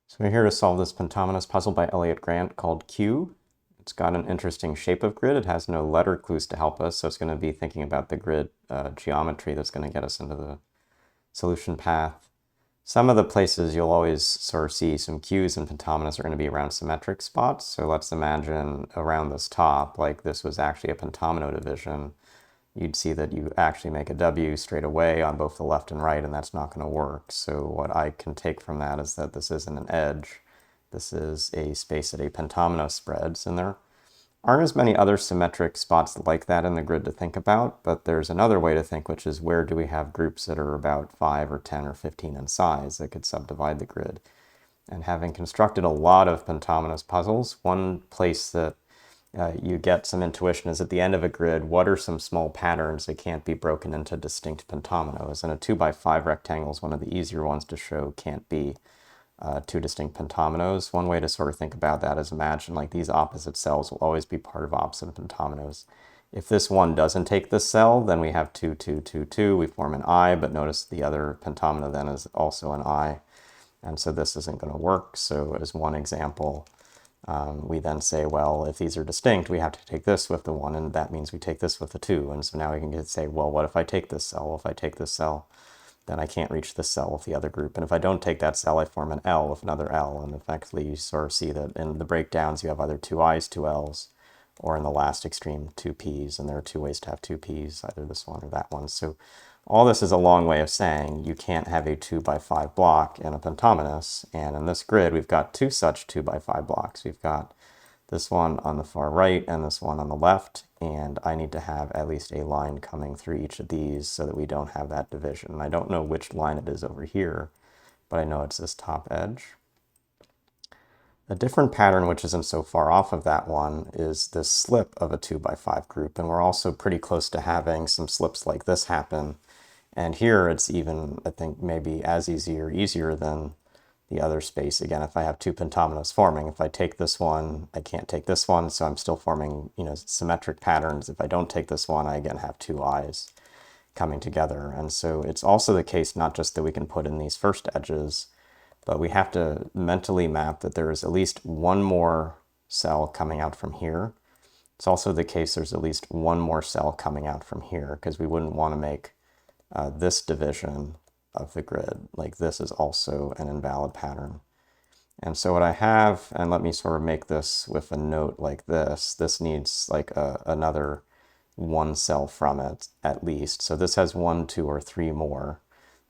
So we're here to solve this Pentominous puzzle by Elyot Grant called Q. It's got an interesting shape of grid. It has no letter clues to help us, so it's going to be thinking about the grid geometry that's going to get us into the solution path. Some of the places you'll always sort of see some Q's in Pentominous are going to be around symmetric spots. So let's imagine around this top, like this was actually a pentomino division. You'd see that you actually make a W straight away on both the left and right, and that's not going to work. So what I can take from that is that this isn't an edge. This is a space that a pentomino spreads, and there aren't as many other symmetric spots like that in the grid to think about, but there's another way to think, which is where do we have groups that are about 5 or 10 or 15 in size that could subdivide the grid. And having constructed a lot of pentominoes puzzles, one place that you get some intuition is at the end of a grid, what are some small patterns that can't be broken into distinct pentominoes? And a 2x5 rectangle is one of the easier ones to show can't be two distinct pentominoes. One way to sort of think about that is imagine like these opposite cells will always be part of opposite pentominoes. If this one doesn't take this cell, then we have 2, 2, 2, 2. We form an I, but notice the other pentomino then is also an I. And so this isn't going to work. So as one example, we then say, well, if these are distinct, we have to take this with the 1, and that means we take this with the 2. And so now we can say, well, what if I take this cell? Well, if I take this cell, then I can't reach this cell with the other group. And if I don't take that cell, I form an L with another L. And effectively, you sort of see that in the breakdowns, you have either 2 I's, 2 L's, or in the last extreme, 2 P's. And there are 2 ways to have 2 P's, either this one or that one. So all this is a long way of saying you can't have a 2x5 block in a pentominoes. And in this grid, we've got 2 such 2x5 blocks. We've got this one on the far right and this one on the left. And I need to have at least a line coming through each of these so that we don't have that division. And I don't know which line it is over here, but I know it's this top edge. A different pattern, which isn't so far off of that one, is this slip of a 2x5 group. And we're also pretty close to having some slips like this happen. And here it's even, I think, maybe as easy or easier than the other space. Again, if I have 2 pentominoes forming, if I take this one, I can't take this one, so I'm still forming, symmetric patterns. If I don't take this one, I again have 2 I's coming together. And so it's also the case not just that we can put in these first edges, but we have to mentally map that there is at least one more cell coming out from here. It's also the case there's at least one more cell coming out from here, because we wouldn't want to make this division of the grid. Like this is also an invalid pattern. And so what I have, and let me sort of make this with a note like this needs like another 1 cell from it at least. So this has 1, 2, or 3 more.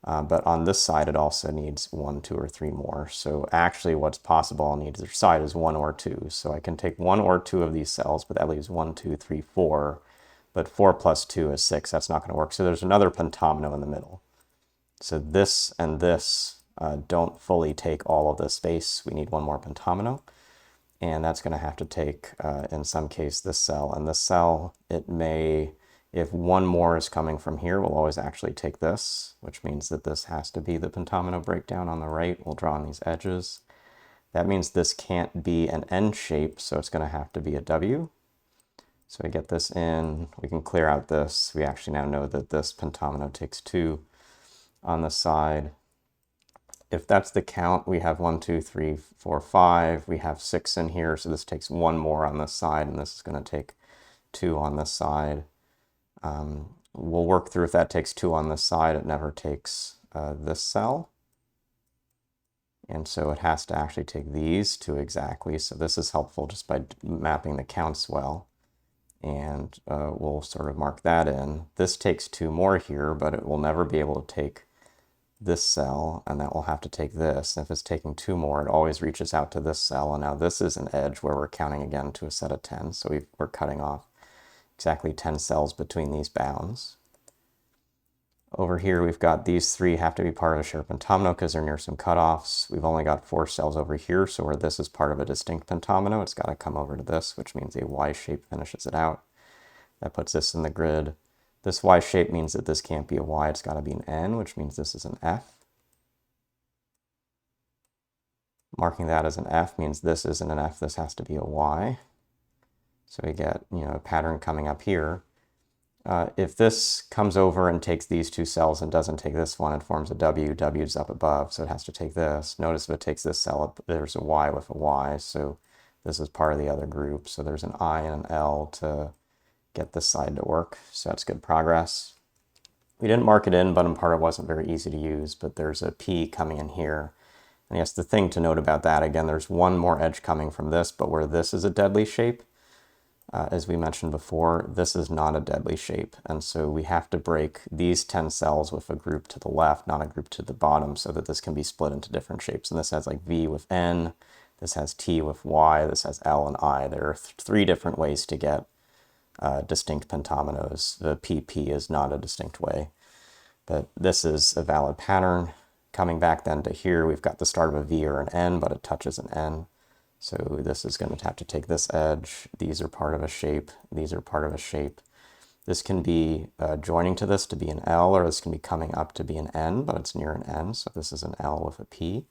But on this side, it also needs 1, 2, or 3 more. So actually what's possible on either side is 1 or 2. So I can take 1 or 2 of these cells, but that leaves 1, 2, 3, 4. But 4 plus 2 is 6. That's not going to work. So there's another pentomino in the middle. So this and this don't fully take all of the space. We need one more pentomino. And that's going to have to take, in some case, this cell. And this cell, it may, if one more is coming from here, we'll always actually take this, which means that this has to be the pentomino breakdown on the right. We'll draw on these edges. That means this can't be an N shape, so it's going to have to be a W. So we get this in, we can clear out this. We actually now know that this pentomino takes 2 on the side. If that's the count, we have 1, 2, 3, 4, 5. We have 6 in here, so this takes 1 more on this side, and this is going to take 2 on this side. We'll work through if that takes 2 on this side, it never takes this cell. And so it has to actually take these 2 exactly. So this is helpful just by mapping the counts well. And we'll sort of mark that in. This takes 2 more here, but it will never be able to take this cell, and that will have to take this. And if it's taking 2 more, it always reaches out to this cell. And now this is an edge where we're counting again to a set of 10. So we're cutting off exactly 10 cells between these bounds. Over here, we've got these 3 have to be part of a shared pentomino because they're near some cutoffs. We've only got 4 cells over here, so where this is part of a distinct pentomino, it's got to come over to this, which means a Y shape finishes it out. That puts this in the grid. This Y shape means that this can't be a Y, it's got to be an N, which means this is an F. Marking that as an F means this isn't an F, this has to be a Y. So we get, a pattern coming up here. If this comes over and takes these two cells and doesn't take this one, it forms a W. W's up above, so it has to take this. Notice if it takes this cell up, there's a Y with a Y, so this is part of the other group. So there's an I and an L to get this side to work, so that's good progress. We didn't mark it in, but in part it wasn't very easy to use, but there's a P coming in here. And yes, the thing to note about that, again, there's one more edge coming from this, but where this is a deadly shape, as we mentioned before, this is not a deadly shape. And so we have to break these 10 cells with a group to the left, not a group to the bottom, so that this can be split into different shapes. And this has like V with N, this has T with Y, this has L and I. There are three different ways to get distinct pentominoes. The PP is not a distinct way, but this is a valid pattern. Coming back then to here, we've got the start of a V or an N, but it touches an N. So this is going to have to take this edge. These are part of a shape. These are part of a shape. This can be joining to this to be an L, or this can be coming up to be an N, but it's near an N, so this is an L with a P.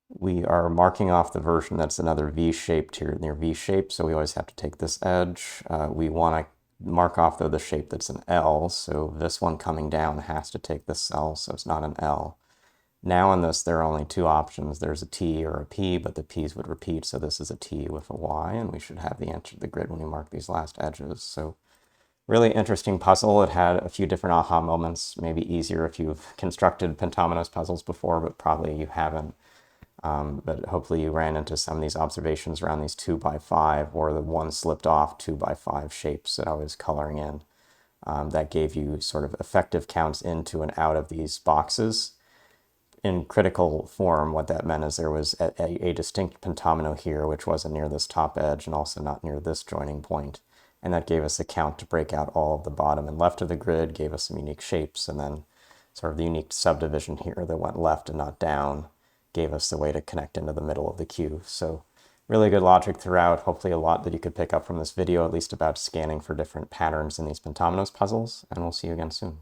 We are marking off the version that's another V-shaped here near V-shape, so we always have to take this edge. We want to mark off, though, the shape that's an L, so this one coming down has to take this cell, so it's not an L. Now in this, there are only two options. There's a T or a P, but the P's would repeat, so this is a T with a Y, and we should have the answer to the grid when we mark these last edges. So really interesting puzzle. It had a few different aha moments, maybe easier if you've constructed pentominoes puzzles before, but probably you haven't. But hopefully you ran into some of these observations around these 2x5 or the one slipped off 2x5 shapes that I was coloring in. That gave you sort of effective counts into and out of these boxes. In critical form, what that meant is there was a distinct pentomino here, which wasn't near this top edge and also not near this joining point. And that gave us a count to break out all of the bottom and left of the grid, gave us some unique shapes, and then sort of the unique subdivision here that went left and not down gave us the way to connect into the middle of the cube. So really good logic throughout. Hopefully a lot that you could pick up from this video, at least about scanning for different patterns in these pentominoes puzzles, and we'll see you again soon.